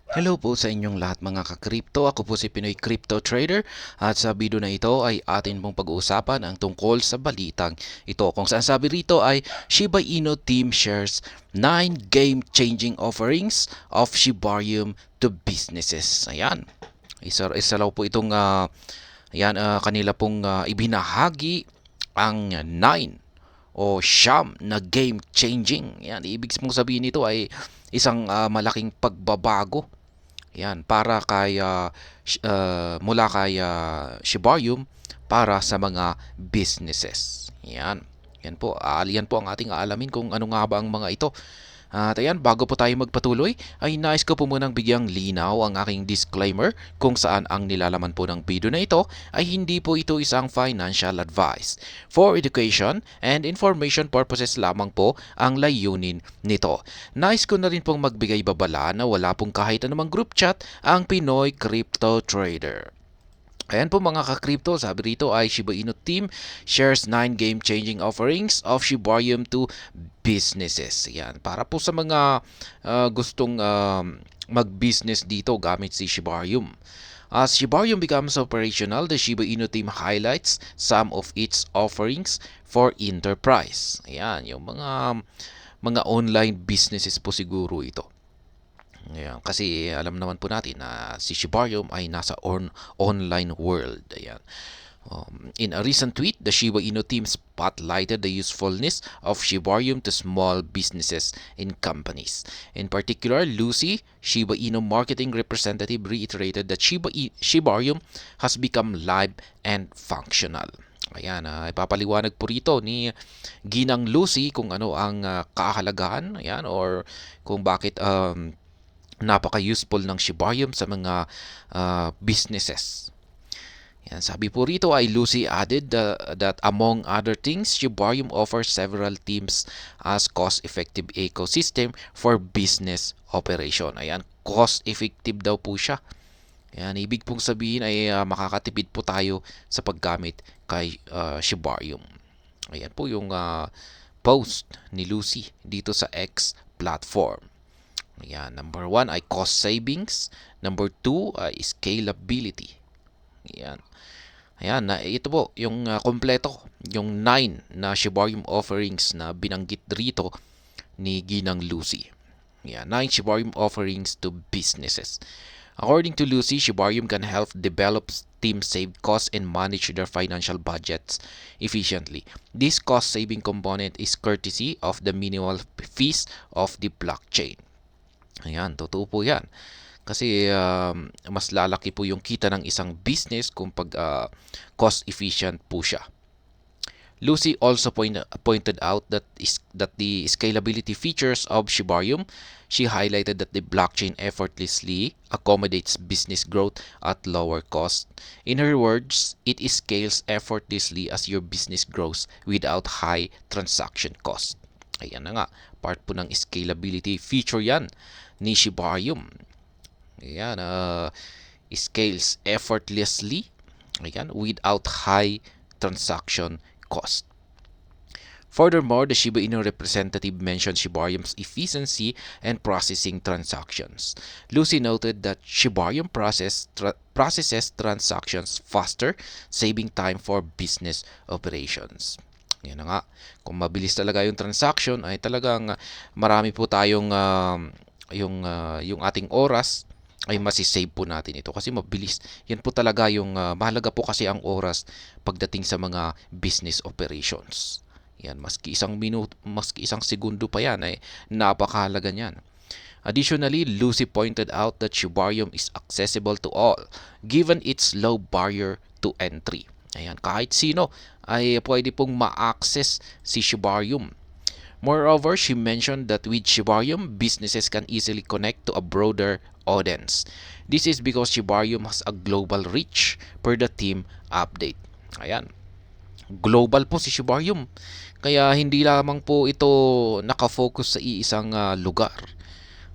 Hello po sa inyong lahat mga ka-crypto. Ako po si Pinoy Crypto Trader at sa video na ito ay atin pong pag-uusapan ang tungkol sa balitang ito. Kung saan sabi rito ay Shiba Inu team shares 9 game-changing offerings of Shibarium to businesses. Ayan. Isa raw po itong kanila pong ibinahagi ang 9 o siyam na game changing. Yan, ibig mong sabihin nito ay isang malaking pagbabago. Yan, para kay mula kay Shibarium para sa mga businesses. Yan. Yan po ang ating aalamin kung ano nga ba ang mga ito. At ayan, bago po tayo magpatuloy, ay nais ko po munang bigyang linaw ang aking disclaimer kung saan ang nilalaman po ng video na ito ay hindi po ito isang financial advice. For education and information purposes lamang po ang layunin nito. Nais ko na rin pong magbigay babala na wala pong kahit anumang group chat ang Pinoy Crypto Trader. Ayan po mga ka-crypto, sabi rito ay Shiba Inu team shares 9 game-changing offerings of Shibarium to businesses. Ayan, para po sa mga gustong mag-business dito gamit si Shibarium. As Shibarium becomes operational, the Shiba Inu team highlights some of its offerings for enterprise. Ayan, yung mga online businesses po siguro ito. Ayan, kasi alam naman po natin na si Shibarium ay nasa online world. Ayan. In a recent tweet, the Shiba Inu team spotlighted the usefulness of Shibarium to small businesses and companies. In particular, Lucy, Shiba Inu marketing representative, reiterated that Shibarium has become live and functional. Ayan, ipapaliwanag po rito ni Ginang Lucy kung ano ang kahalagahan, ayan, or kung bakit napaka-useful ng Shibarium sa mga businesses. Yan, sabi po rito ay Lucy added that among other things, Shibarium offers several teams as cost-effective ecosystem for business operation. Ayan, cost-effective daw po siya. Ayan, ibig pong sabihin ay makakatipid po tayo sa paggamit kay Shibarium. Ayan po yung post ni Lucy dito sa X platform. Ayan, number 1 ay cost savings. Number 2 ay scalability. Ayan. Ayan, ito po yung kompleto, yung 9 na Shibarium offerings na binanggit rito ni Ginang Lucy. Ayan, 9 Shibarium offerings to businesses. According to Lucy, Shibarium can help develop teams save costs and manage their financial budgets efficiently. This cost-saving component is courtesy of the minimal fees of the blockchain. Ayan, totoo po yan. Kasi mas lalaki po yung kita ng isang business kung pag cost efficient po siya. Lucy also pointed out that the scalability features of Shibarium, she highlighted that the blockchain effortlessly accommodates business growth at lower cost. In her words, it scales effortlessly as your business grows without high transaction cost. Ayan na nga, part po ng scalability feature yan ni Shibarium. Ayan, scales effortlessly, ayan, without high transaction cost. Furthermore, the Shiba Inu representative mentioned Shibarium's efficiency and processing transactions. Lucy noted that Shibarium processes transactions faster, saving time for business operations. Yan na nga. Kung mabilis talaga yung transaction, ay talagang marami po tayong yung ating oras ay masisave po natin ito kasi mabilis. Yan po talaga yung mahalaga po kasi ang oras pagdating sa mga business operations. Yan, maski isang minuto, maski isang segundo pa yan ay napakahalaga niyan. Additionally, Lucy pointed out that Shibarium is accessible to all given its low barrier to entry. Ayan, kahit sino ay pwede pong ma-access si Shibarium. Moreover, she mentioned that with Shibarium, businesses can easily connect to a broader audience. This is because Shibarium has a global reach per the team update. Ayan, global po si Shibarium. Kaya hindi lamang po ito nakafocus sa iisang lugar.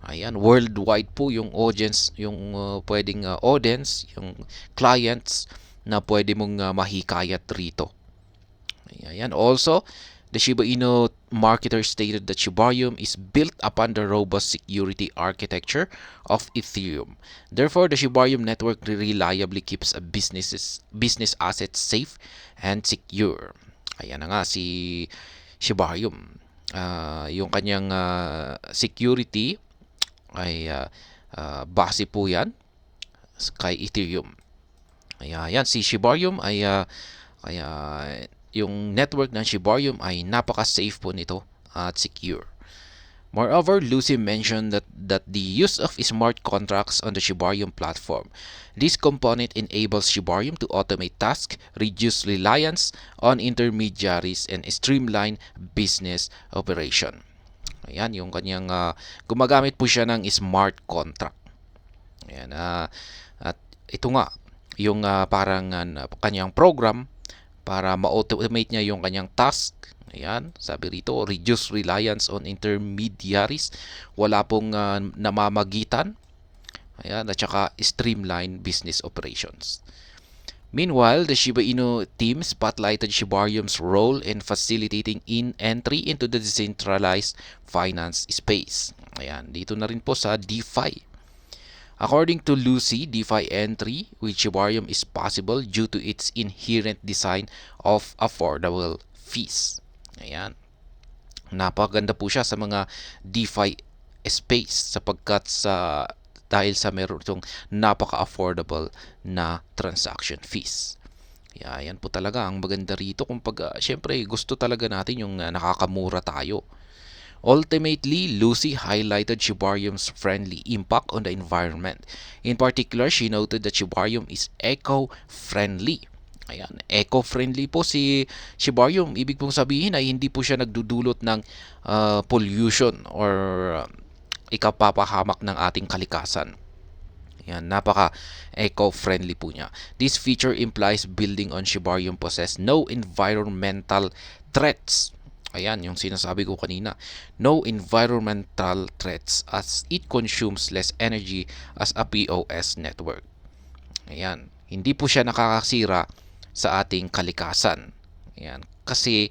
Ayan, worldwide po yung audience, yung pwedeng audience, yung clients na pwede mong mahikayat rito. Ayan, also, The Shiba Inu marketer stated that Shibarium is built upon the robust security architecture of Ethereum. Therefore, the Shibarium network reliably keeps a business assets safe and secure. Ayan na nga si Shibarium. Yung kanyang security ay base po yan kay Ethereum. Ayan, si Shibarium ay kaya yung network ng Shibarium ay napaka-safe po nito at secure. Moreover, Lucy mentioned that the use of smart contracts on the Shibarium platform. This component enables Shibarium to automate tasks, reduce reliance on intermediaries, and streamline business operation. Ayan, yung kanyang gumagamit po siya ng smart contract. Ayan, at ito nga, yung parang kanyang program para ma-automate niya yung kanyang task. Ayan, sabi rito, reduce reliance on intermediaries. Wala pong namamagitan. Ayan, at saka streamline business operations. Meanwhile, the Shiba Inu team spotlighted Shibarium's role in facilitating entry into the decentralized finance space. Ayan, dito na rin po sa DeFi. According to Lucy, DeFi entry with Shibarium is possible due to its inherent design of affordable fees. Ayan. Napakaganda po siya sa mga DeFi space sapagkat dahil sa meron itong napaka-affordable na transaction fees. Yan po talaga ang maganda rito kung syempre gusto talaga natin yung nakakamura tayo. Ultimately, Lucy highlighted Shibarium's friendly impact on the environment. In particular, she noted that Shibarium is eco-friendly. Ayan, eco-friendly po si Shibarium. Ibig pong sabihin ay hindi po siya nagdudulot ng pollution or ikapapahamak ng ating kalikasan. Yan, napaka eco-friendly po niya. This feature implies building on Shibarium possess no environmental threats. Ayan, yung sinasabi ko kanina. No environmental threats as it consumes less energy as a POS network. Ayan, hindi po siya nakakasira sa ating kalikasan. Ayan, kasi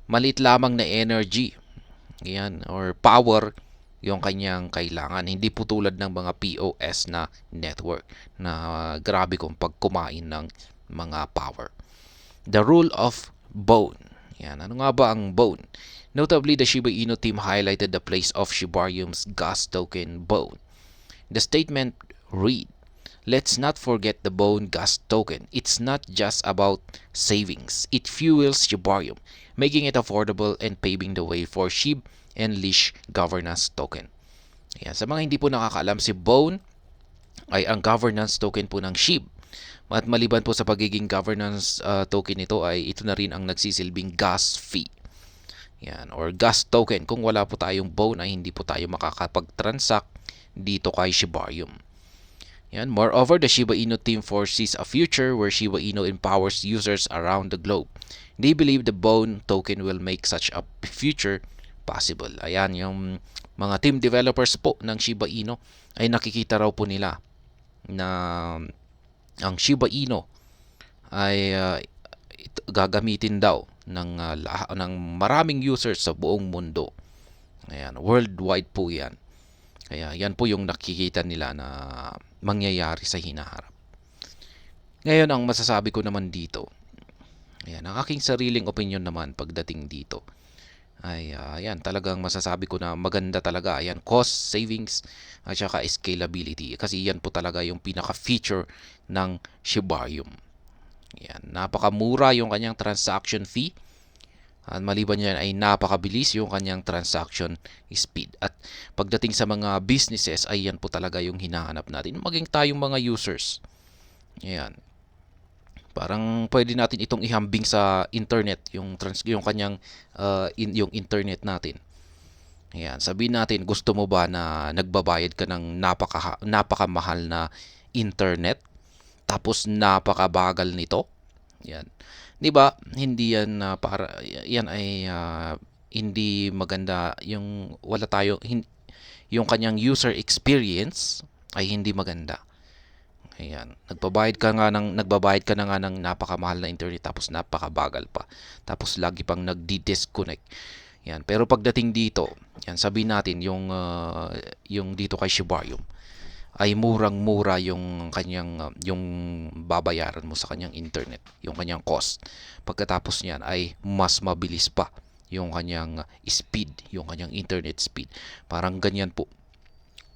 maliit lamang na energy. Ayan, or power yung kanyang kailangan. Hindi po tulad ng mga POS na network na grabe kung pagkumain ng mga power. The rule of bone. Yan, ano nga ba ang bone? Notably, the Shiba Inu team highlighted the place of Shibarium's gas token bone. The statement read, "Let's not forget the bone gas token. It's not just about savings. It fuels Shibarium, making it affordable and paving the way for SHIB and Leash governance token." Yan, sa mga hindi po nakakaalam, si bone ay ang governance token po ng SHIB. At maliban po sa pagiging governance token nito ay ito na rin ang nagsisilbing gas fee. Yan, or gas token. Kung wala po tayong bone ay hindi po tayo makakapag-transact dito kay Shibarium. Yan, moreover, the Shiba Inu team foresees a future where Shiba Inu empowers users around the globe. They believe the bone token will make such a future possible. Ayan, yung mga team developers po ng Shiba Inu ay nakikita raw po nila na ang Shiba Inu ay gagamitin daw ng maraming users sa buong mundo. Ayan, worldwide po yan. Kaya yan po yung nakikita nila na mangyayari sa hinaharap. Ngayon, ang masasabi ko naman dito, ayan, ang aking sariling opinion naman pagdating dito, ay ayan, talagang masasabi ko na maganda talaga. Ayan, cost savings at saka scalability. Kasi yan po talaga yung pinaka-feature ng Shibarium. Ayan, napakamura yung kanyang transaction fee. At maliban yan ay napakabilis yung kanyang transaction speed. At pagdating sa mga businesses ay yan po talaga yung hinahanap natin. Maging tayong mga users. Ayan. Parang pwede natin itong ihambing sa internet, yung kanyang yung internet natin. Ayan, sabihin natin, gusto mo ba na nagbabayad ka ng napakamahal na internet tapos napakabagal nito? Yan. 'Di ba? Hindi yan para yan ay hindi maganda yung yung kanyang user experience ay hindi maganda. Ayan, nagbabayad ka na nga ng napakamahal na internet tapos napakabagal pa. Tapos lagi pang nagdi-disconnect. Yan, pero pagdating dito, yan sabihin natin yung dito kay Shibarium ay murang-mura yung kanyang yung babayaran mo sa kanyang internet, yung kanyang cost. Pagkatapos niyan ay mas mabilis pa yung kanyang speed, yung kanyang internet speed. Parang ganyan po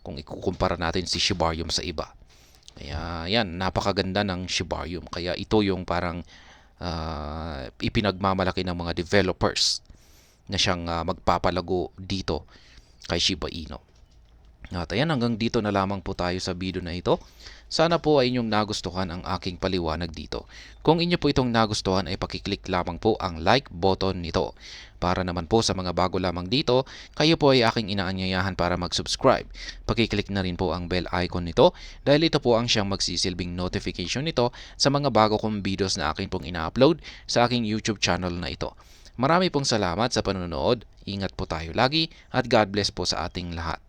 kung ikukumpara natin si Shibarium sa iba. Kaya yan, napakaganda ng Shibarium. Kaya ito yung parang ipinagmamalaki ng mga developers na siyang magpapalago dito kay Shiba Inu. At ayan, hanggang dito na lamang po tayo sa video na ito. Sana po ay inyong nagustuhan ang aking paliwanag dito. Kung inyo po itong nagustuhan ay pakiclick lamang po ang like button nito. Para naman po sa mga bago lamang dito, kayo po ay aking inaanyayahan para mag-subscribe. Pakiclick na rin po ang bell icon nito dahil ito po ang siyang magsisilbing notification nito sa mga bago kong videos na akin pong ina-upload sa aking YouTube channel na ito. Marami pong salamat sa panonood. Ingat po tayo lagi at God bless po sa ating lahat.